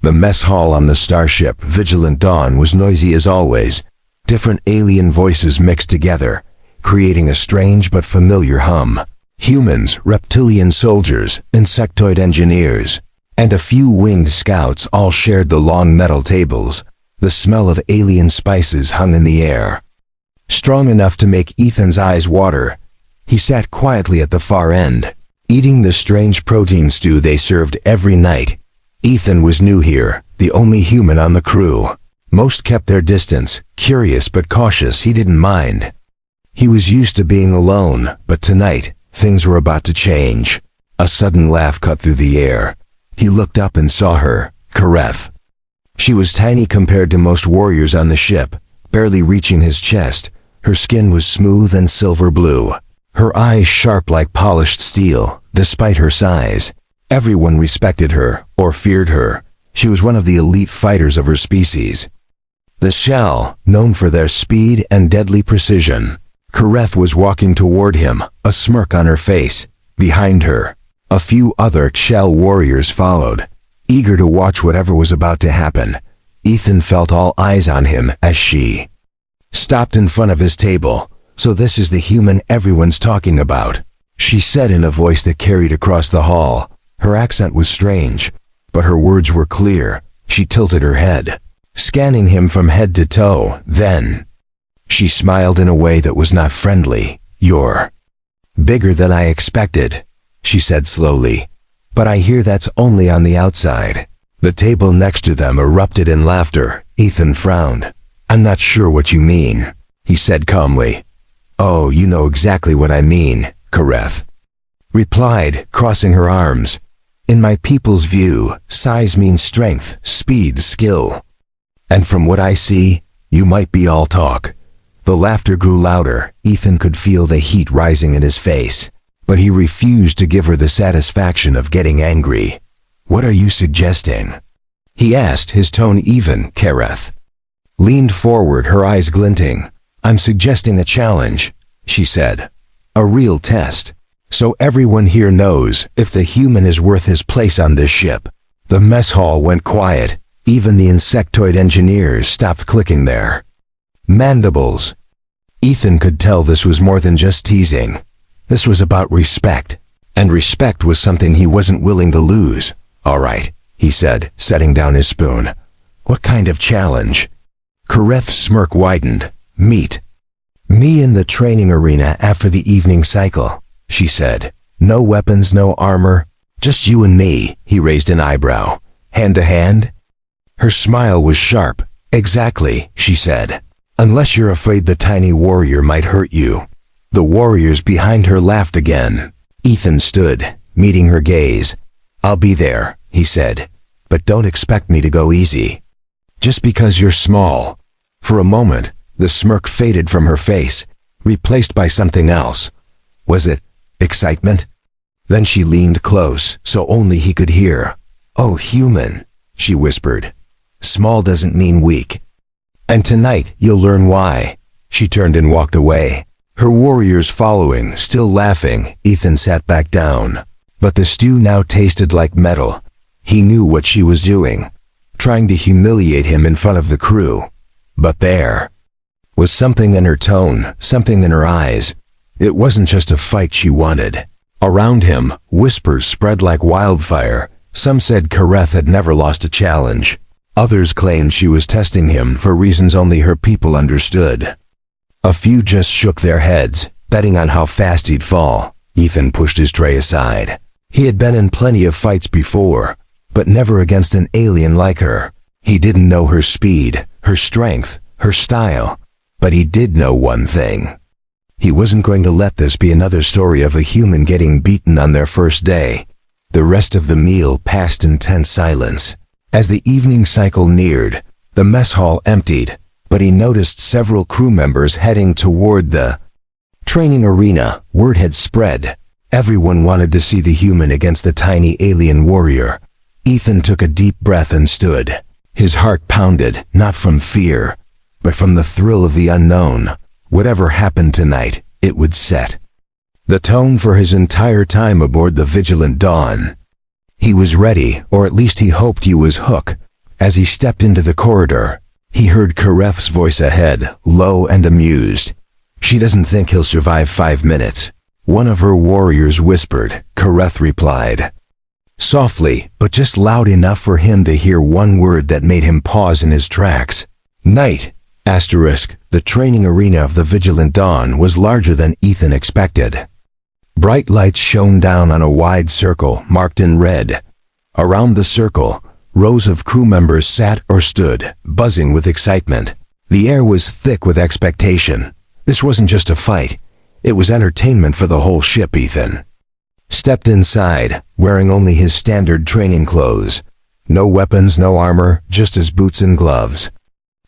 The mess hall on the starship Vigilant Dawn was noisy as always. Different alien voices mixed together, creating a strange but familiar hum. Humans, reptilian soldiers, insectoid engineers, and a few winged scouts all shared the long metal tables. The smell of alien spices hung in the air, strong enough to make Ethan's eyes water. He sat quietly at the far end, eating the strange protein stew they served every night. Ethan was new here, the only human on the crew. Most kept their distance, curious but cautious. He didn't mind. He was used to being alone, but tonight, things were about to change. A sudden laugh cut through the air. He looked up and saw her, Kareth. She was tiny compared to most warriors on the ship, barely reaching his chest. Her skin was smooth and silver blue. Her eyes sharp like polished steel, despite her size. Everyone respected her, or feared her. She was one of the elite fighters of her species. The Shell, known for their speed and deadly precision. Kareth was walking toward him, a smirk on her face. Behind her, a few other Shell warriors followed, eager to watch whatever was about to happen. Ethan felt all eyes on him as she stopped in front of his table. "So this is the human everyone's talking about," she said in a voice that carried across the hall. Her accent was strange, but her words were clear. She tilted her head, scanning him from head to toe. Then she smiled in a way that was not friendly. "You're bigger than I expected," she said slowly. "But I hear that's only on the outside." The table next to them erupted in laughter. Ethan frowned. "I'm not sure what you mean," he said calmly. "Oh, you know exactly what I mean," Kareth replied, crossing her arms. "In my people's view, size means strength, speed, skill. And from what I see, you might be all talk." The laughter grew louder. Ethan could feel the heat rising in his face, but he refused to give her the satisfaction of getting angry. "What are you suggesting?" he asked, his tone even. Kareth leaned forward, her eyes glinting. "I'm suggesting a challenge," she said. "A real test. So everyone here knows if the human is worth his place on this ship." The mess hall went quiet. Even the insectoid engineers stopped clicking their mandibles. Ethan could tell this was more than just teasing. This was about respect, and respect was something he wasn't willing to lose. "All right," he said, setting down his spoon. "What kind of challenge?" Kareth's smirk widened. "Meet me in the training arena after the evening cycle," she said. "No weapons, no armor, just you and me." He raised an eyebrow. "Hand to hand?" Her smile was sharp. "Exactly," she said. "Unless you're afraid the tiny warrior might hurt you." The warriors behind her laughed again. Ethan stood, meeting her gaze. "I'll be there," he said. "But don't expect me to go easy. Just because you're small." For a moment, the smirk faded from her face, replaced by something else. Was it excitement? Then she leaned close, so only he could hear. "Oh, human," she whispered. "Small doesn't mean weak. And tonight you'll learn why." She turned and walked away, her warriors following, still laughing. Ethan sat back down, but the stew now tasted like metal. He knew what she was doing, trying to humiliate him in front of the crew. But there was something in her tone, something in her eyes. It wasn't just a fight she wanted. Around him, whispers spread like wildfire. Some said Kareth had never lost a challenge. Others claimed she was testing him for reasons only her people understood. A few just shook their heads, betting on how fast he'd fall. Ethan pushed his tray aside. He had been in plenty of fights before, but never against an alien like her. He didn't know her speed, her strength, her style, but he did know one thing. He wasn't going to let this be another story of a human getting beaten on their first day. The rest of the meal passed in tense silence. As the evening cycle neared, the mess hall emptied, but he noticed several crew members heading toward the training arena. Word had spread. Everyone wanted to see the human against the tiny alien warrior. Ethan took a deep breath and stood. His heart pounded, not from fear, but from the thrill of the unknown. Whatever happened tonight, it would set the tone for his entire time aboard the Vigilant Dawn. He was ready, or at least he hoped he was hooked. As he stepped into the corridor, he heard Kareth's voice ahead, low and amused. "She doesn't think he'll survive 5 minutes." One of her warriors whispered. Kareth replied, softly, but just loud enough for him to hear one word that made him pause in his tracks. Night. The training arena of the Vigilant Dawn was larger than Ethan expected. Bright lights shone down on a wide circle marked in red. Around the circle, rows of crew members sat or stood, buzzing with excitement. The air was thick with expectation. This wasn't just a fight. It was entertainment for the whole ship. Ethan stepped inside, wearing only his standard training clothes. No weapons, no armor, just his boots and gloves.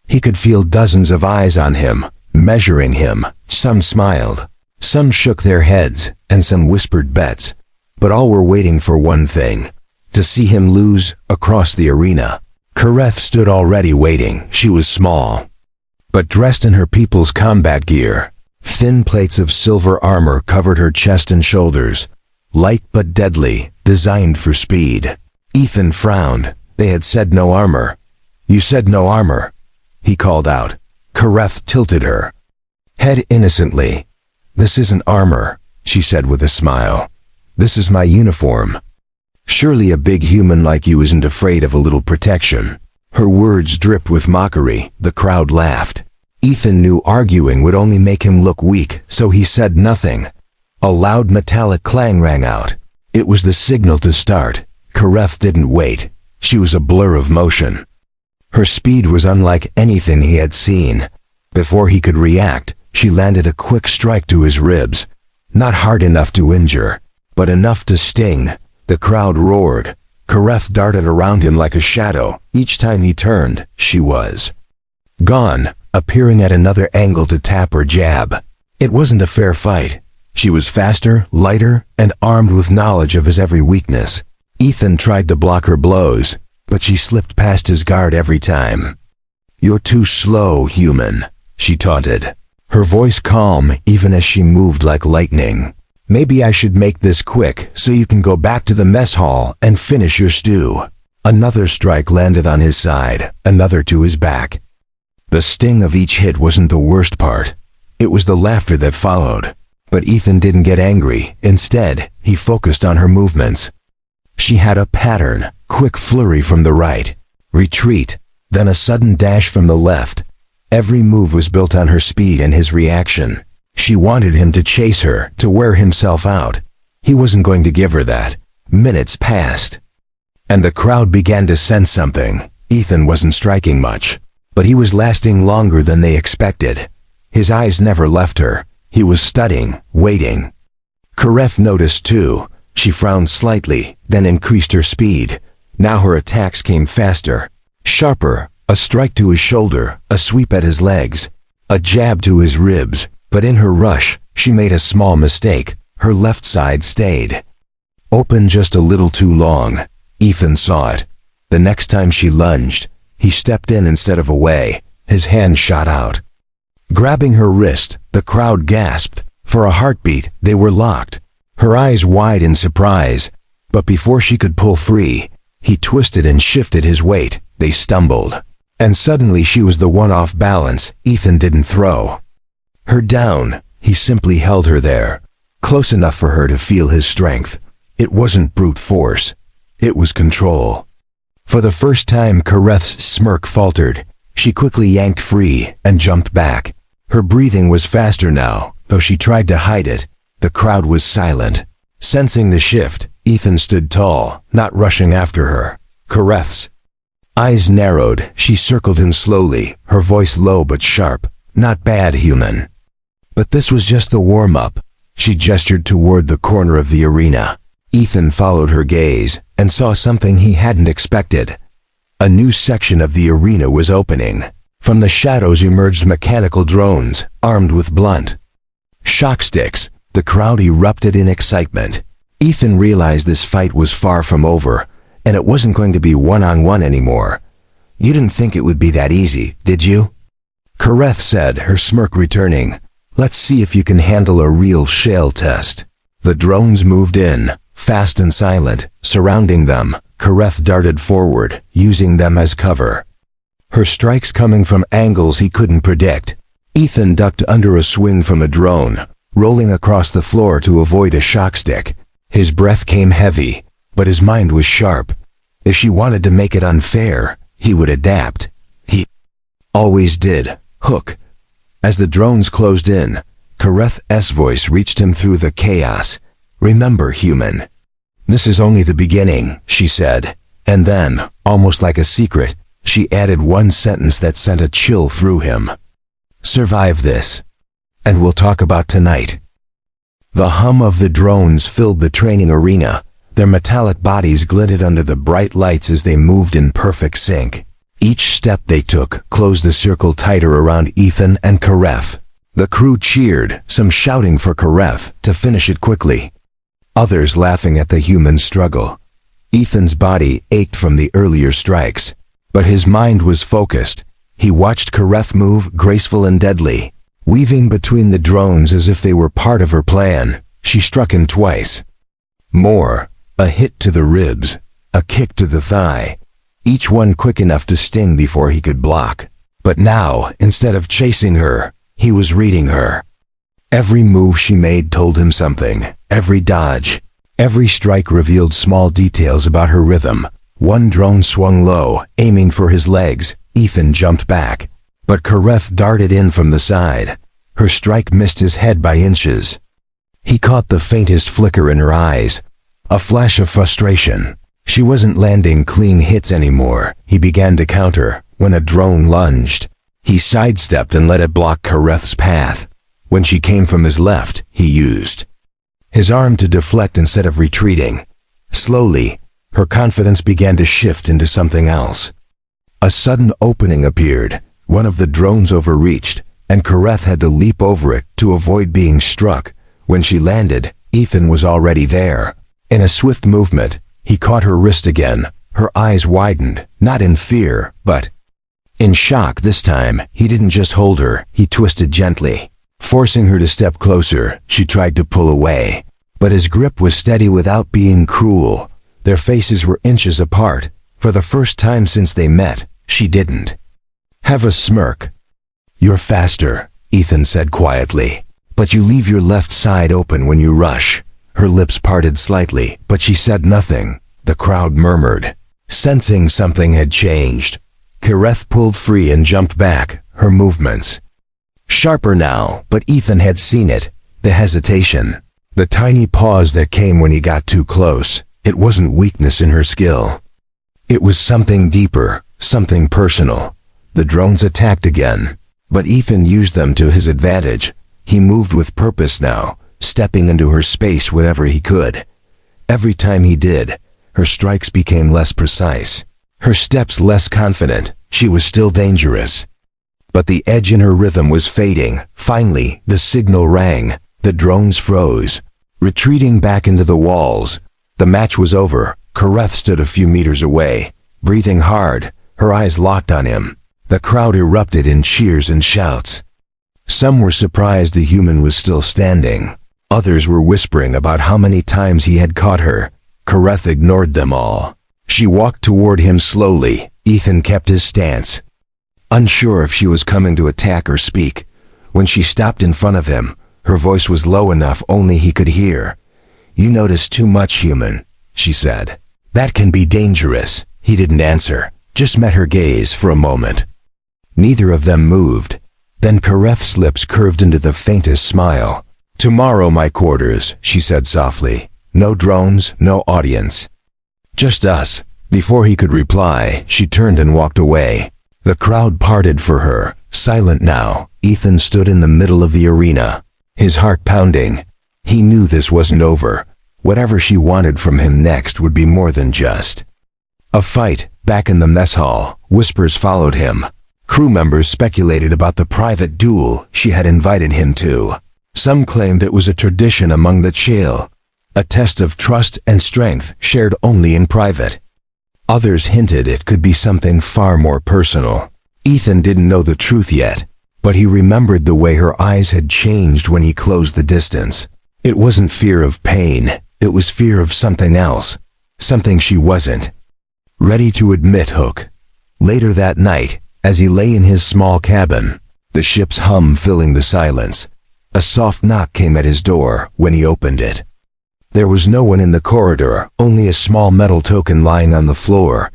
He could feel dozens of eyes on him, measuring him. Some smiled, some shook their heads, and some whispered bets. But all were waiting for one thing: to see him lose across the arena. Kareth stood already waiting. She was small, but dressed in her people's combat gear. Thin plates of silver armor covered her chest and shoulders, light but deadly, designed for speed. Ethan frowned. They had said no armor. "You said no armor," he called out. Kareth tilted her head innocently. "This isn't armor," she said with a smile. "This is my uniform." "Surely a big human like you isn't afraid of a little protection." Her words dripped with mockery. The crowd laughed. Ethan knew arguing would only make him look weak, so he said nothing. A loud metallic clang rang out. It was the signal to start. Kareth didn't wait. She was a blur of motion. Her speed was unlike anything he had seen. Before he could react, she landed a quick strike to his ribs. Not hard enough to injure, but enough to sting. The crowd roared. Kareth darted around him like a shadow. Each time he turned, she was gone, appearing at another angle to tap or jab. It wasn't a fair fight. She was faster, lighter, and armed with knowledge of his every weakness. Ethan tried to block her blows, but she slipped past his guard every time. "You're too slow, human," she taunted, her voice calm even as she moved like lightning. "Maybe I should make this quick so you can go back to the mess hall and finish your stew." Another strike landed on his side, another to his back. The sting of each hit wasn't the worst part. It was the laughter that followed. But Ethan didn't get angry. Instead, he focused on her movements. She had a pattern: quick flurry from the right, retreat, then a sudden dash from the left. Every move was built on her speed and his reaction. She wanted him to chase her, to wear himself out. He wasn't going to give her that. Minutes passed, and the crowd began to sense something. Ethan wasn't striking much, but he was lasting longer than they expected. His eyes never left her. He was studying, waiting. Kareth noticed too. She frowned slightly, then increased her speed. Now her attacks came faster, sharper. A strike to his shoulder, a sweep at his legs, a jab to his ribs. But in her rush, she made a small mistake. Her left side stayed open just a little too long. Ethan saw it. The next time she lunged, he stepped in instead of away. His hand shot out, grabbing her wrist. The crowd gasped. For a heartbeat, they were locked, her eyes wide in surprise. But before she could pull free, he twisted and shifted his weight. They stumbled, and suddenly she was the one off balance. Ethan didn't throw her down. He simply held her there, close enough for her to feel his strength. It wasn't brute force. It was control. For the first time, Kareth's smirk faltered. She quickly yanked free and jumped back. Her breathing was faster now, though she tried to hide it. The crowd was silent. Sensing the shift, Ethan stood tall, not rushing after her. Kareth's eyes narrowed. She circled him slowly, her voice low but sharp. "Not bad, human. But this was just the warm-up." She gestured toward the corner of the arena. Ethan followed her gaze and saw something he hadn't expected. A new section of the arena was opening. From the shadows emerged mechanical drones, armed with blunt shock sticks. The crowd erupted in excitement. Ethan realized this fight was far from over, and it wasn't going to be one-on-one anymore. "You didn't think it would be that easy, did you?" Kareth said, her smirk returning. "Let's see if you can handle a real shell test." The drones moved in, fast and silent, surrounding them. Kareth darted forward, using them as cover. Her strikes coming from angles he couldn't predict. Ethan ducked under a swing from a drone, rolling across the floor to avoid a shock stick. His breath came heavy, but his mind was sharp. If she wanted to make it unfair, he would adapt. He always did. Hook. As the drones closed in, Kareth's voice reached him through the chaos. "Remember, human. This is only the beginning," she said. And then, almost like a secret, she added one sentence that sent a chill through him. "Survive this, and we'll talk about tonight." The hum of the drones filled the training arena. Their metallic bodies glinted under the bright lights as they moved in perfect sync. Each step they took closed the circle tighter around Ethan and Kareth. The crew cheered, some shouting for Kareth to finish it quickly, others laughing at the human struggle. Ethan's body ached from the earlier strikes, but his mind was focused. He watched Kareth move, graceful and deadly, weaving between the drones as if they were part of her plan. She struck him twice. More. A hit to the ribs, a kick to the thigh, each one quick enough to sting before he could block. But now, instead of chasing her, he was reading her. Every move she made told him something. Every dodge, every strike revealed small details about her rhythm. One drone swung low, aiming for his legs. Ethan jumped back, but Kareth darted in from the side. Her strike missed his head by inches. He caught the faintest flicker in her eyes, a flash of frustration. She wasn't landing clean hits anymore. He began to counter when a drone lunged. He sidestepped and let it block Kareth's path. When she came from his left, he used his arm to deflect instead of retreating. Slowly, her confidence began to shift into something else. A sudden opening appeared. One of the drones overreached, and Kareth had to leap over it to avoid being struck. When she landed, Ethan was already there. In a swift movement, he caught her wrist again. Her eyes widened, not in fear, but in shock. This time, he didn't just hold her, he twisted gently. Forcing her to step closer, she tried to pull away. But his grip was steady without being cruel. Their faces were inches apart. For the first time since they met, she didn't have a smirk. "You're faster," Ethan said quietly, "but you leave your left side open when you rush." Her lips parted slightly, but she said nothing. The crowd murmured, sensing something had changed. Kareth pulled free and jumped back, her movements sharper now, but Ethan had seen it, the hesitation, the tiny pause that came when he got too close. It wasn't weakness in her skill. It was something deeper, something personal. The drones attacked again, but Ethan used them to his advantage. He moved with purpose now, stepping into her space whenever he could. Every time he did, her strikes became less precise, her steps less confident. She was still dangerous, but the edge in her rhythm was fading. Finally, the signal rang. The drones froze, retreating back into the walls. The match was over. Kareth stood a few meters away, breathing hard, her eyes locked on him. The crowd erupted in cheers and shouts. Some were surprised the human was still standing. Others were whispering about how many times he had caught her. Kareth ignored them all. She walked toward him slowly. Ethan kept his stance, unsure if she was coming to attack or speak. When she stopped in front of him, her voice was low enough only he could hear. "You notice too much, human," she said. "That can be dangerous." He didn't answer, just met her gaze for a moment. Neither of them moved. Then Kareth's lips curved into the faintest smile. "Tomorrow, my quarters," she said softly. "No drones, no audience. Just us." Before he could reply, she turned and walked away. The crowd parted for her, silent now. Ethan stood in the middle of the arena, his heart pounding. He knew this wasn't over. Whatever she wanted from him next would be more than just a fight. Back in the mess hall, whispers followed him. Crew members speculated about the private duel she had invited him to. Some claimed it was a tradition among the Chale, a test of trust and strength shared only in private. Others hinted it could be something far more personal. Ethan didn't know the truth yet, but he remembered the way her eyes had changed when he closed the distance. It wasn't fear of pain, it was fear of something else, something she wasn't. ready to admit Hook. Later that night, as he lay in his small cabin, the ship's hum filling the silence, a soft knock came at his door when he opened it. There was no one in the corridor, only a small metal token lying on the floor.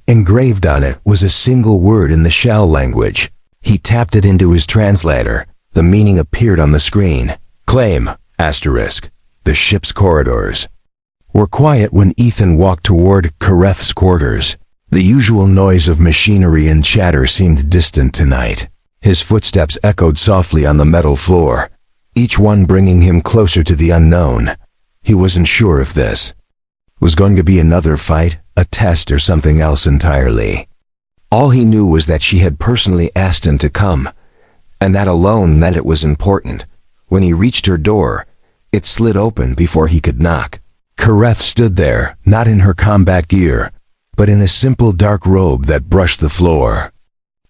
Engraved on it was a single word in the shell language. He tapped it into his translator. The meaning appeared on the screen. Claim, asterisk, the ship's corridors were quiet when Ethan walked toward Kareth's quarters. The usual noise of machinery and chatter seemed distant tonight. His footsteps echoed softly on the metal floor, each one bringing him closer to the unknown. He wasn't sure if this was going to be another fight, a test, or something else entirely. All he knew was that she had personally asked him to come, and that alone meant it was important. When he reached her door, it slid open before he could knock. Kareth stood there, not in her combat gear, but in a simple dark robe that brushed the floor.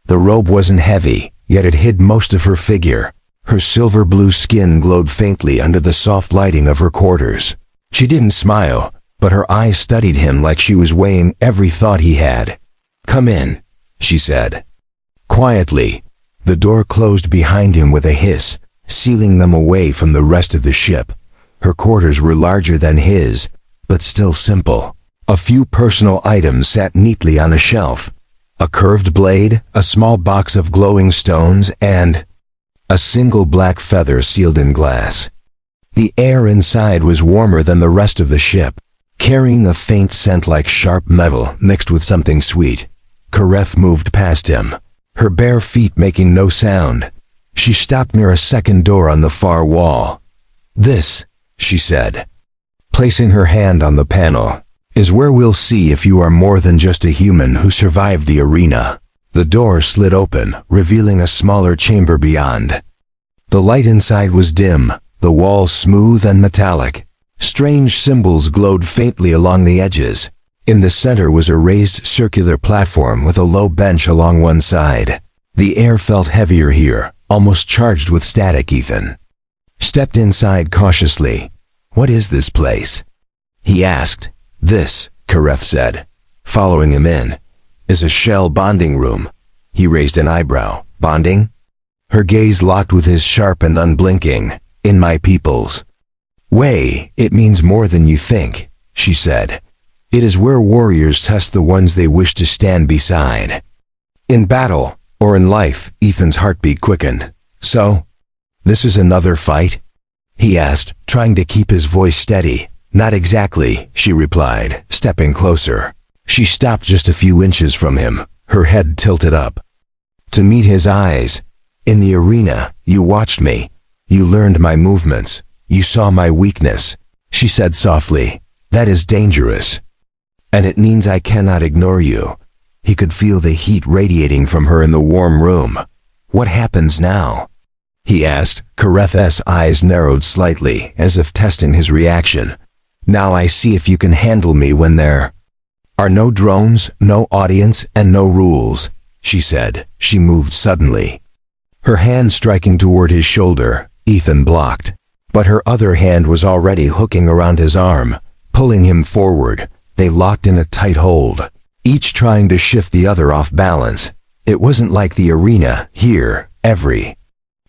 The robe wasn't heavy, yet it hid most of her figure. Her silver blue skin glowed faintly under the soft lighting of her quarters. She didn't smile, but her eyes studied him like she was weighing every thought he had. "Come in," she said. Quietly, the door closed behind him with a hiss, sealing them away from the rest of the ship. Her quarters were larger than his, but still simple. A few personal items sat neatly on a shelf. A curved blade, a small box of glowing stones, and a single black feather sealed in glass. The air inside was warmer than the rest of the ship, carrying a faint scent like sharp metal mixed with something sweet. Kareth moved past him, her bare feet making no sound. She stopped near a second door on the far wall. "This," she said, placing her hand on the panel, "is where we'll see if you are more than just a human who survived the arena." The door slid open, revealing a smaller chamber beyond. The light inside was dim, the walls smooth and metallic. Strange symbols glowed faintly along the edges. In the center was a raised circular platform with a low bench along one side. The air felt heavier here, almost charged with static. Ethan stepped inside cautiously. "What is this place?" he asked. "This," Kareth said, following him in, "is a shell bonding room." He raised an eyebrow. "Bonding?" Her gaze locked with his, sharp and unblinking. "In my people's way, it means more than you think," she said. "It is where warriors test the ones they wish to stand beside. In battle, or in life." Ethan's heartbeat quickened. "So, this is another fight?" he asked, trying to keep his voice steady. "Not exactly," she replied, stepping closer. She stopped just a few inches from him, her head tilted up to meet his eyes. "In the arena, you watched me. You learned my movements. You saw my weakness," she said softly. "That is dangerous. And it means I cannot ignore you." He could feel the heat radiating from her in the warm room. "What happens now?" he asked. Kareth's eyes narrowed slightly, as if testing his reaction. "Now I see if you can handle me when there are no drones, no audience, and no rules," she said. She moved suddenly, her hand striking toward his shoulder. Ethan blocked, but her other hand was already hooking around his arm, pulling him forward. They locked in a tight hold, each trying to shift the other off balance. It wasn't like the arena. Here, every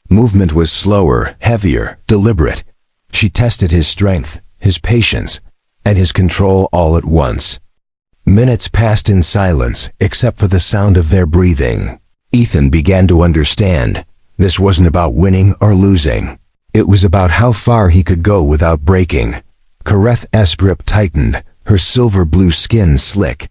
movement was slower, heavier, deliberate. She tested his strength, his patience, and his control all at once. Minutes passed in silence, except for the sound of their breathing. Ethan began to understand. This wasn't about winning or losing. It was about how far he could go without breaking. Kareth's grip tightened, her silver blue skin slick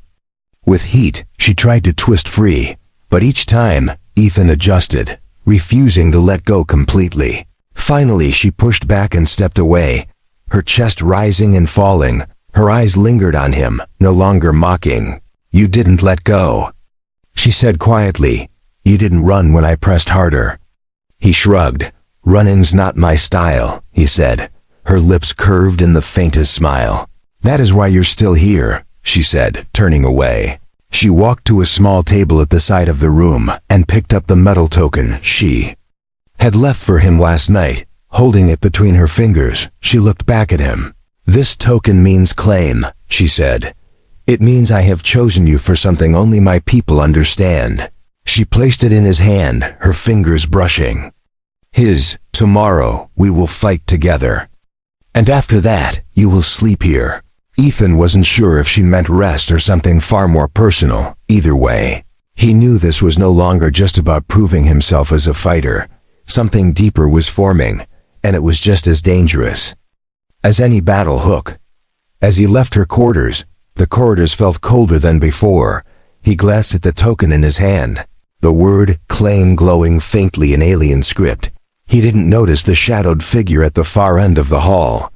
with heat. She tried to twist free, but each time, Ethan adjusted, refusing to let go completely. Finally, she pushed back and stepped away, her chest rising and falling. Her eyes lingered on him, no longer mocking. "You didn't let go," she said quietly. "You didn't run when I pressed harder." He shrugged. "Running's not my style," he said, her lips curved in the faintest smile. "That is why you're still here," she said, turning away. She walked to a small table at the side of the room and picked up the metal token she had left for him last night. Holding it between her fingers, she looked back at him. "This token means claim," she said. It means I have chosen you for something only my people understand." She placed it in his hand, her fingers brushing his. "Tomorrow, we will fight together. And after that, you will sleep here." Ethan wasn't sure if she meant rest or something far more personal. Either way, he knew this was no longer just about proving himself as a fighter. Something deeper was forming, and it was just as dangerous as any battle hook. As he left her quarters, the corridors felt colder than before. He glanced at the token in his hand, the word "claim" glowing faintly in alien script. He didn't notice the shadowed figure at the far end of the hall,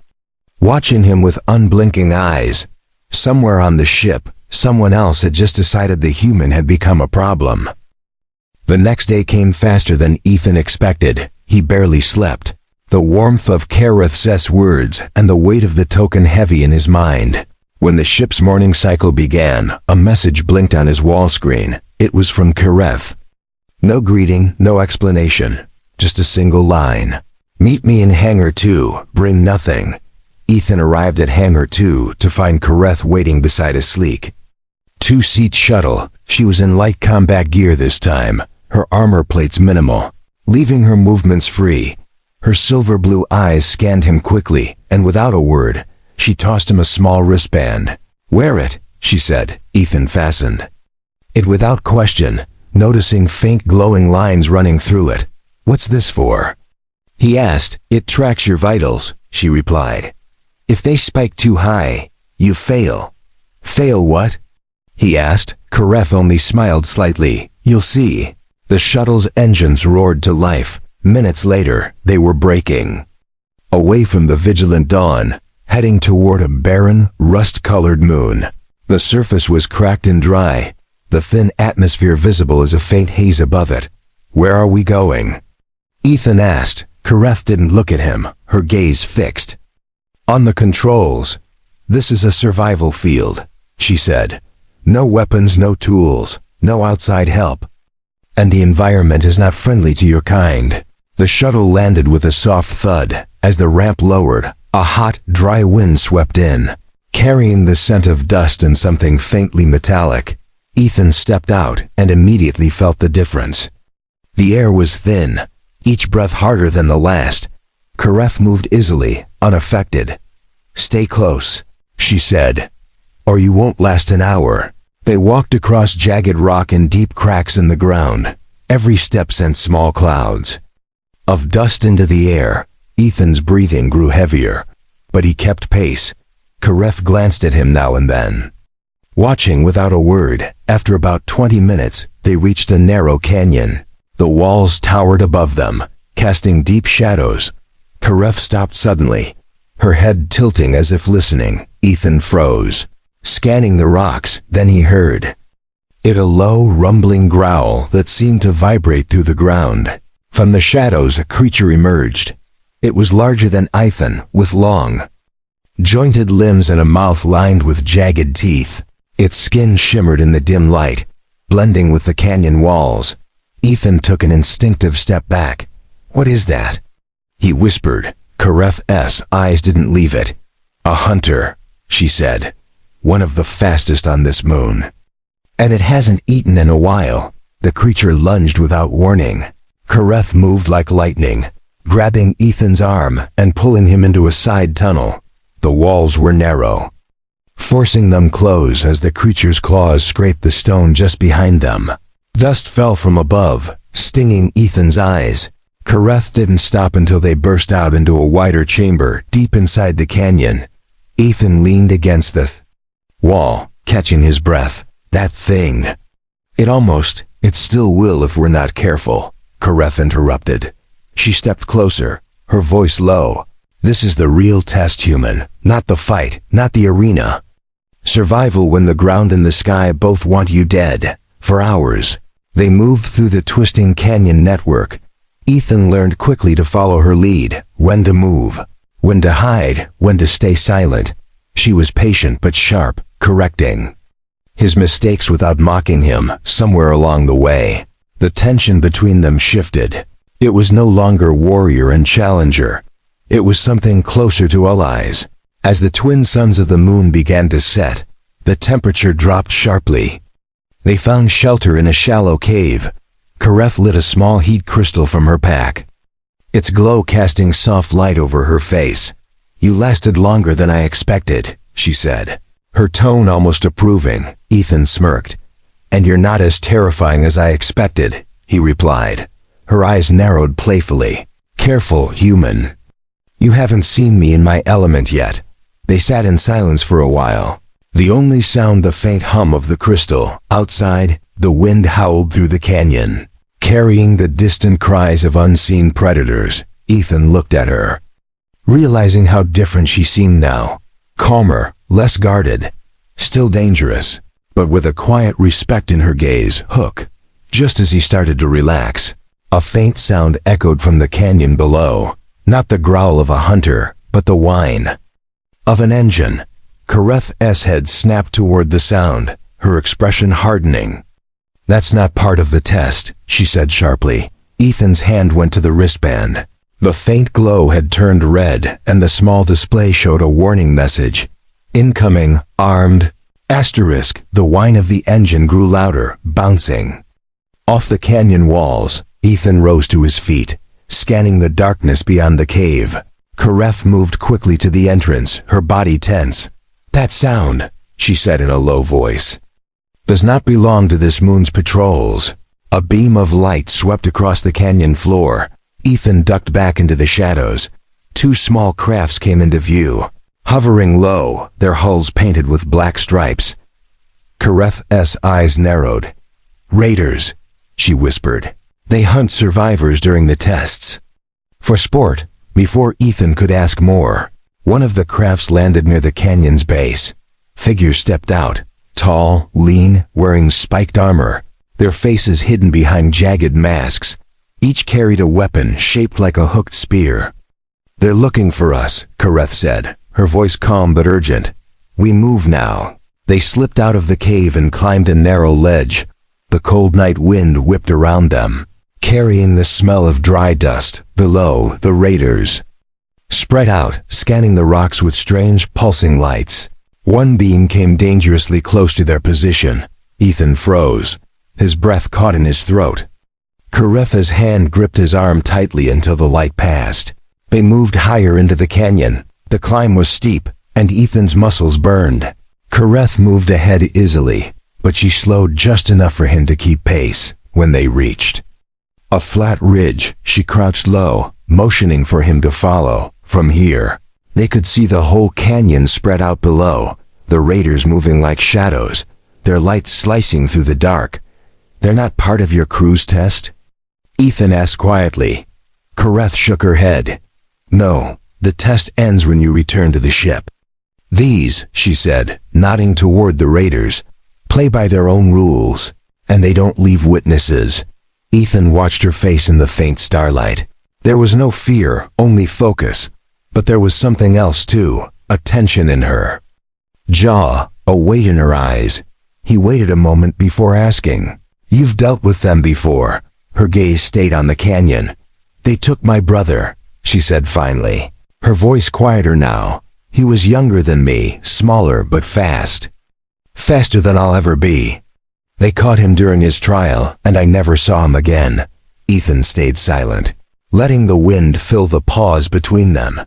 watching him with unblinking eyes. Somewhere on the ship, someone else had just decided the human had become a problem. The next day came faster than Ethan expected. He barely slept, the warmth of Kareth's words and the weight of the token heavy in his mind. When the ship's morning cycle began, a message blinked on his wall screen. It was from Kareth. No greeting, no explanation, just a single line. "Meet me in Hangar 2, bring nothing." Ethan arrived at Hangar 2 to find Kareth waiting beside a sleek two-seat shuttle. She was in light combat gear this time, her armor plates minimal, leaving her movements free. Her silver blue eyes scanned him quickly, and without a word, she tossed him a small wristband. "Wear it," she said. Ethan fastened it without question, noticing faint glowing lines running through it. "What's this for?" he asked. "It tracks your vitals," she replied. "If they spike too high, you fail." "Fail what?" he asked. Kareth only smiled slightly. "You'll see." The shuttle's engines roared to life. Minutes later, they were braking away from the vigilant dawn, heading toward a barren, rust-colored moon. The surface was cracked and dry, the thin atmosphere visible as a faint haze above it. "Where are we going?" Ethan asked. Kareth didn't look at him, her gaze fixed on the controls. "This is a survival field," she said. "No weapons, no tools, no outside help. And the environment is not friendly to your kind." The shuttle landed with a soft thud. As the ramp lowered, a hot, dry wind swept in, carrying the scent of dust and something faintly metallic. Ethan stepped out and immediately felt the difference. The air was thin, each breath harder than the last. Kareth moved easily, unaffected. "Stay close," she said, "or you won't last an hour." They walked across jagged rock and deep cracks in the ground. Every step sent small clouds of dust into the air. Ethan's breathing grew heavier, but he kept pace. Kareth glanced at him now and then, watching without a word. After about 20 minutes, they reached a narrow canyon. The walls towered above them, casting deep shadows. Kareth stopped suddenly, her head tilting as if listening. Ethan froze, scanning the rocks. Then he heard it, a low, rumbling growl that seemed to vibrate through the ground. From the shadows, a creature emerged. It was larger than Ethan, with long, jointed limbs and a mouth lined with jagged teeth. Its skin shimmered in the dim light, blending with the canyon walls. Ethan took an instinctive step back. "What is that?" he whispered. Kareth's eyes didn't leave it. "A hunter," she said. "One of the fastest on this moon. And it hasn't eaten in a while." The creature lunged without warning. Kareth moved like lightning, grabbing Ethan's arm and pulling him into a side tunnel. The walls were narrow, forcing them close as the creature's claws scraped the stone just behind them. Dust fell from above, stinging Ethan's eyes. Kareth didn't stop until they burst out into a wider chamber deep inside the canyon. Ethan leaned against the wall, catching his breath. "That thing. It still will if we're not careful," Kareth interrupted. She stepped closer, her voice low. "This is the real test, human. Not the fight, not the arena. Survival when the ground and the sky both want you dead." For hours, they moved through the twisting canyon network. Ethan learned quickly to follow her lead, when to move, when to hide, when to stay silent. She was patient but sharp, correcting his mistakes without mocking him. Somewhere along the way, the tension between them shifted. It was no longer warrior and challenger. It was something closer to allies. As the twin suns of the moon began to set, The temperature dropped sharply. They found shelter in a shallow cave. Kareth lit a small heat crystal from her pack, its glow casting soft light over her face. "You lasted longer than I expected," she said, her tone almost approving. Ethan smirked. "And you're not as terrifying as I expected," he replied. Her eyes narrowed playfully. "Careful, human. You haven't seen me in my element yet." They sat in silence for a while. The only sound the faint hum of the crystal. Outside, the wind howled through the canyon, carrying the distant cries of unseen predators. Ethan looked at her, realizing how different she seemed now. Calmer, less guarded, still dangerous, but with a quiet respect in her gaze. Hook. Just as he started to relax, a faint sound echoed from the canyon below. Not the growl of a hunter, but the whine of an engine. Kareth's head snapped toward the sound, her expression hardening. "That's not part of the test," she said sharply. Ethan's hand went to the wristband. The faint glow had turned red, and the small display showed a warning message. "Incoming, armed." Asterisk. The whine of the engine grew louder, bouncing off the canyon walls. Ethan rose to his feet, scanning the darkness beyond the cave. Kareth moved quickly to the entrance, her body tense. "That sound," she said in a low voice, "does not belong to this moon's patrols." A beam of light swept across the canyon floor. Ethan ducked back into the shadows. Two small crafts came into view, hovering low, their hulls painted with black stripes. Kareth's eyes narrowed. "Raiders," she whispered. "They hunt survivors during the tests." For sport. Before Ethan could ask more, one of the crafts landed near the canyon's base. Figures stepped out, tall, lean, wearing spiked armor, their faces hidden behind jagged masks. Each carried a weapon shaped like a hooked spear. "They're looking for us," Kareth said, her voice calm but urgent. "We move now." They slipped out of the cave and climbed a narrow ledge. The cold night wind whipped around them, carrying the smell of dry dust. Below, the raiders spread out, scanning the rocks with strange, pulsing lights. One beam came dangerously close to their position. Ethan froze, his breath caught in his throat. Kareth's hand gripped his arm tightly until the light passed. They moved higher into the canyon. The climb was steep, and Ethan's muscles burned. Kareth moved ahead easily, but she slowed just enough for him to keep pace. When they reached a flat ridge, she crouched low, motioning for him to follow. From here, they could see the whole canyon spread out below, the raiders moving like shadows, their lights slicing through the dark. "They're not part of your cruise test?" Ethan asked quietly. Kareth shook her head. "No, the test ends when you return to the ship." "These," she said, nodding toward the raiders, "play by their own rules, and they don't leave witnesses." Ethan watched her face in the faint starlight. There was no fear, only focus. But there was something else too, a tension in her jaw, a weight in her eyes. He waited a moment before asking, "You've dealt with them before?" Her gaze stayed on the canyon. "They took my brother," she said finally, her voice quieter now. "He was younger than me, smaller but fast. Faster than I'll ever be. They caught him during his trial, and I never saw him again." Ethan stayed silent, letting the wind fill the pause between them.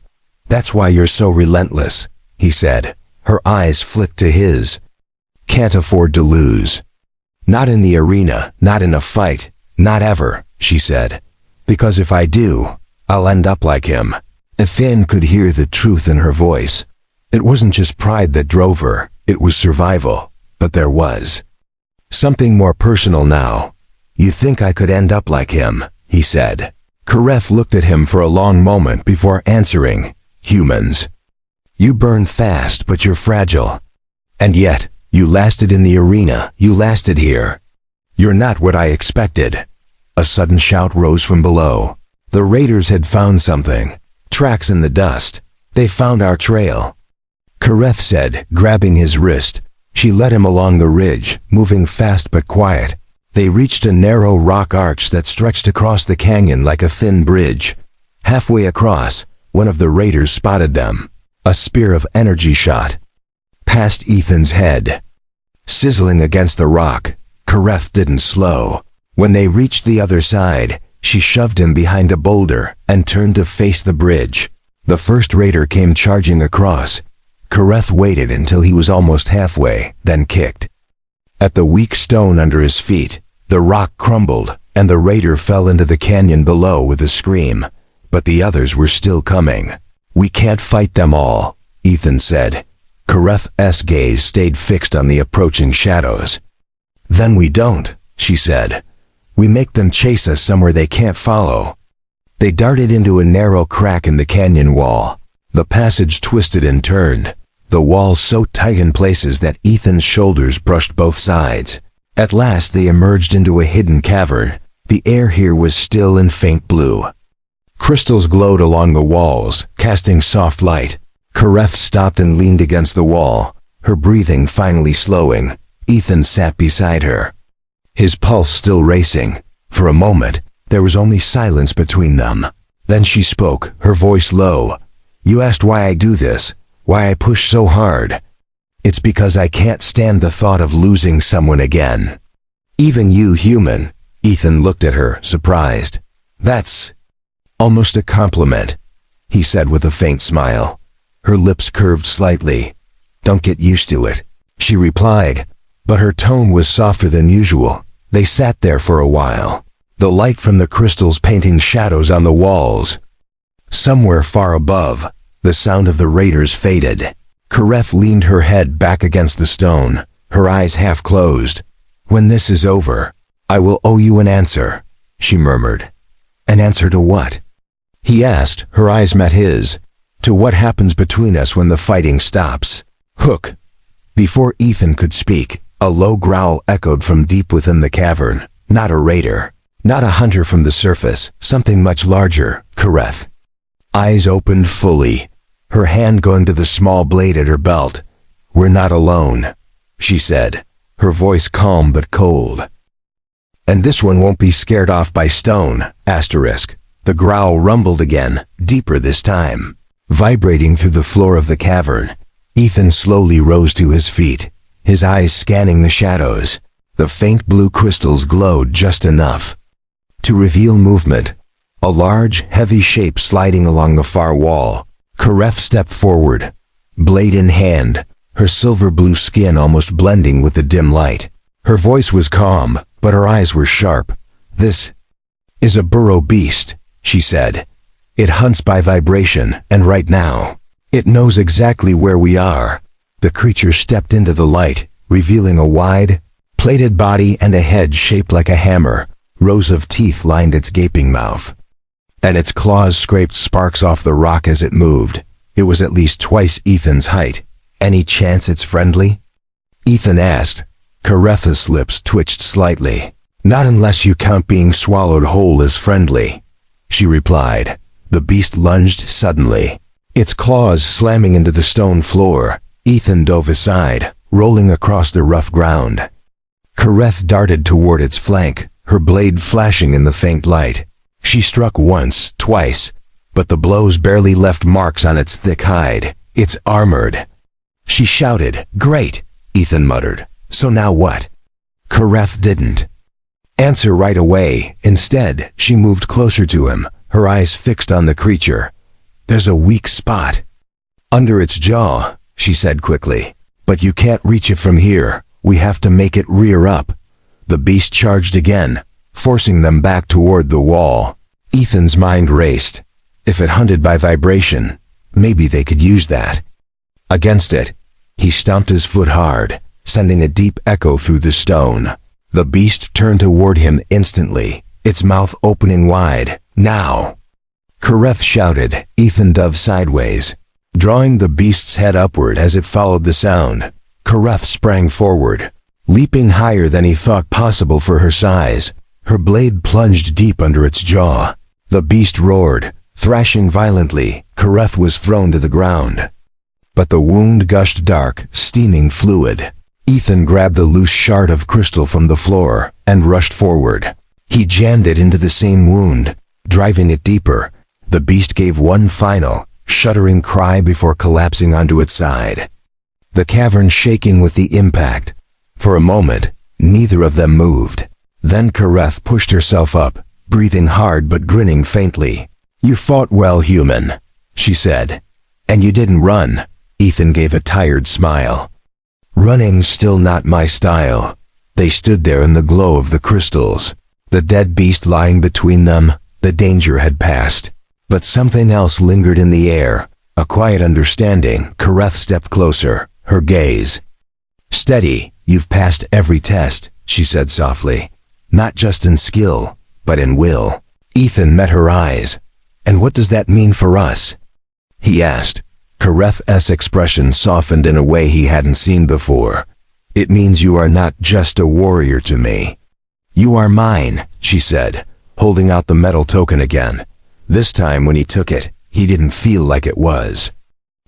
"That's why you're so relentless," he said. Her eyes flicked to his. "Can't afford to lose. Not in the arena, not in a fight, not ever," she said. "Because if I do, I'll end up like him." Ethan could hear the truth in her voice. It wasn't just pride that drove her, it was survival. But there was something more personal now. "You think I could end up like him?" he said. Kareth looked at him for a long moment before answering. "Humans. You burn fast, but you're fragile. And yet, you lasted in the arena, you lasted here. You're not what I expected." A sudden shout rose from below. The raiders had found something. Tracks in the dust. "They found our trail," Kareth said, grabbing his wrist. She led him along the ridge, moving fast but quiet. They reached a narrow rock arch that stretched across the canyon like a thin bridge. Halfway across, one of the raiders spotted them. A spear of energy shot past Ethan's head. sizzling against the rock. Kareth didn't slow. When they reached the other side, she shoved him behind a boulder and turned to face the bridge. The first raider came charging across. Kareth waited until he was almost halfway, then kicked. At the weak stone under his feet, the rock crumbled, and the raider fell into the canyon below with a scream. But the others were still coming. "We can't fight them all," Ethan said. Kareth's gaze stayed fixed on the approaching shadows. "Then we don't," she said. "We make them chase us somewhere they can't follow." They darted into a narrow crack in the canyon wall. The passage twisted and turned, the wall so tight in places that Ethan's shoulders brushed both sides. At last they emerged into a hidden cavern. The air here was still and faint blue. Crystals glowed along the walls, casting soft light. Kareth stopped and leaned against the wall, her breathing finally slowing. Ethan sat beside her, his pulse still racing. For a moment, there was only silence between them. Then she spoke, her voice low. "You asked why I do this, why I push so hard. It's because I can't stand the thought of losing someone again. Even you, human." Ethan looked at her, surprised. "That's almost a compliment," he said with a faint smile. Her lips curved slightly. "Don't get used to it," she replied, but her tone was softer than usual. They sat there for a while, the light from the crystals painting shadows on the walls. Somewhere far above, the sound of the raiders faded. Kareth leaned her head back against the stone, her eyes half closed. "When this is over, I will owe you an answer," she murmured. "An answer to what?" he asked. Her eyes met his. "To what happens between us when the fighting stops." Hook. Before Ethan could speak, a low growl echoed from deep within the cavern. Not a raider, not a hunter from the surface, something much larger. Kareth. Eyes opened fully, her hand going to the small blade at her belt. "We're not alone," she said, her voice calm but cold. "And this one won't be scared off by stone." The growl rumbled again, deeper this time. Vibrating through the floor of the cavern, Ethan slowly rose to his feet, his eyes scanning the shadows. The faint blue crystals glowed just enough to reveal movement, a large, heavy shape sliding along the far wall. Kareth stepped forward, blade in hand, her silver blue skin almost blending with the dim light. Her voice was calm, but her eyes were sharp. "This is a burrow beast," she said. "It hunts by vibration, and right now, it knows exactly where we are." The creature stepped into the light, revealing a wide, plated body and a head shaped like a hammer. Rows of teeth lined its gaping mouth, and its claws scraped sparks off the rock as it moved. It was at least twice Ethan's height. "Any chance it's friendly?" Ethan asked. Kareth's lips twitched slightly. "Not unless you count being swallowed whole as friendly," she replied. The beast lunged suddenly, its claws slamming into the stone floor. Ethan dove aside, rolling across the rough ground. Kareth darted toward its flank, her blade flashing in the faint light. She struck once, twice, but the blows barely left marks on its thick hide. "It's armored," she shouted. "Great," Ethan muttered. "So now what?" Kareth didn't answer right away. Instead, she moved closer to him, her eyes fixed on the creature. "There's a weak spot under its jaw," she said quickly. "But you can't reach it from here. We have to make it rear up." The beast charged again, forcing them back toward the wall. Ethan's mind raced. If it hunted by vibration, maybe they could use that against it. He stomped his foot hard, sending a deep echo through the stone. The beast turned toward him instantly, its mouth opening wide. "Now!" Kareth shouted. Ethan dove sideways, drawing the beast's head upward as it followed the sound. Kareth sprang forward, leaping higher than he thought possible for her size. Her blade plunged deep under its jaw. The beast roared, thrashing violently. Kareth was thrown to the ground, but the wound gushed dark, steaming fluid. Ethan grabbed a loose shard of crystal from the floor and rushed forward. He jammed it into the same wound, driving it deeper. The beast gave one final, shuddering cry before collapsing onto its side, the cavern shaking with the impact. For a moment, neither of them moved. Then Kareth pushed herself up, breathing hard but grinning faintly. "You fought well, human," she said. "And you didn't run." Ethan gave a tired smile. "Running's still not my style." They stood there in the glow of the crystals. The dead beast lying between them, the danger had passed. But something else lingered in the air, a quiet understanding. Kareth stepped closer, her gaze. "Steady, you've passed every test," she said softly. "Not just in skill, but in will." Ethan met her eyes. "And what does that mean for us?" he asked. Kareth's expression softened in a way he hadn't seen before. "It means you are not just a warrior to me. You are mine," she said, holding out the metal token again. This time when he took it, he didn't feel like it was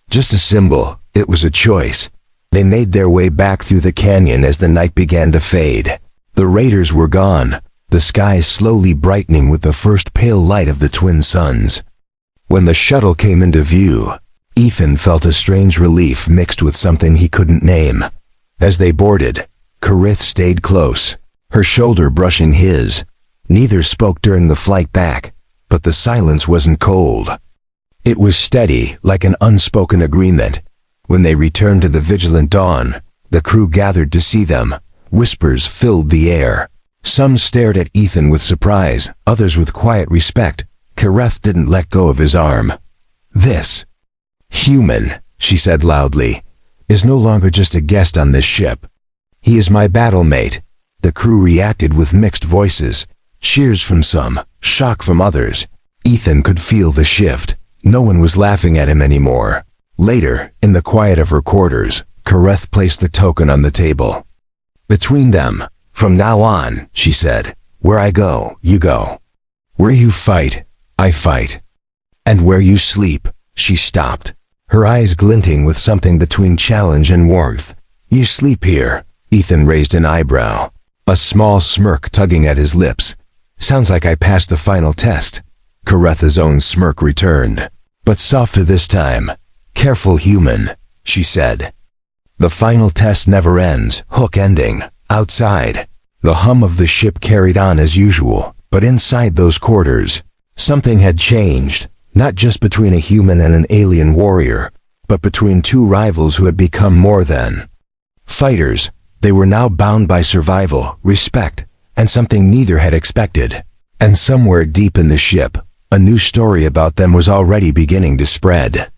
just a symbol, it was a choice. They made their way back through the canyon as the night began to fade. The raiders were gone, the sky slowly brightening with the first pale light of the twin suns. When the shuttle came into view, Ethan felt a strange relief mixed with something he couldn't name. As they boarded, Kareth stayed close, her shoulder brushing his. Neither spoke during the flight back, but the silence wasn't cold. It was steady, like an unspoken agreement. When they returned to the Vigilant Dawn, the crew gathered to see them. Whispers filled the air. Some stared at Ethan with surprise, others with quiet respect. Kareth didn't let go of his arm. "This human," she said loudly, "is no longer just a guest on this ship. He is my battle mate." The crew reacted with mixed voices, cheers from some, shock from others. Ethan could feel the shift. No one was laughing at him anymore. Later, in the quiet of her quarters, Kareth placed the token on the table. Between them, "From now on," she said, "where I go, you go. Where you fight, I fight. And where you sleep." She stopped, her eyes glinting with something between challenge and warmth. "You sleep here." Ethan raised an eyebrow, a small smirk tugging at his lips. "Sounds like I passed the final test." Kareth's own smirk returned, but softer this time. "Careful, human," she said. "The final test never ends." Hook ending. Outside, the hum of the ship carried on as usual, but inside those quarters, something had changed, not just between a human and an alien warrior, but between two rivals who had become more than fighters. They were now bound by survival, respect, and something neither had expected. And somewhere deep in the ship, a new story about them was already beginning to spread.